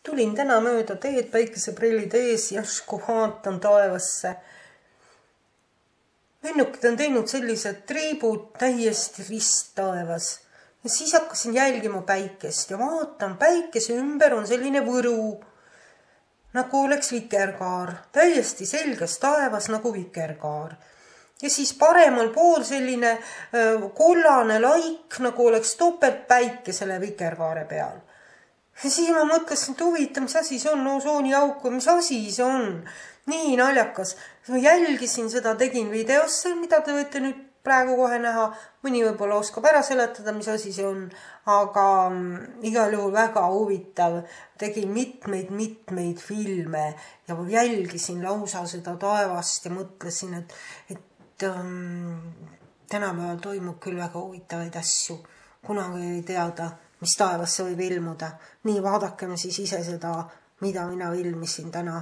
Tulin täna mööda teed päikeseprillid ees, järsku vaatan taevasse. Lennukid on teinud sellised triibud täiesti rist taevas. Ja siis hakkasin jälgima päikest ja vaatan, päikese ümber on selline võru, nagu oleks vikerkaar. Täiesti selges taevas nagu vikerkaar. Ja siis paremal pool selline kollane laik, nagu oleks topelt päike selle vikerkaare peal. Ja siis ma mõtlesin, et huvitav, mis asi see on, osooniauk, mis asi see on. Nii naljakas. Ma jälgisin seda, tegin videosse, mida te võite nüüd praegu kohe näha. Mõni võib-olla oskab ära seletada, mis asi see on. Aga igal juhul väga huvitav. Tegin mitmeid filme ja jälgisin lausa seda taevast ja mõtlesin, et tänapäeval toimub küll väga huvitavaid asju. Kunagi ei teada, mis taevasse võib ilmuda. Nii vaadakem siis ise seda, mida mina filmisin täna.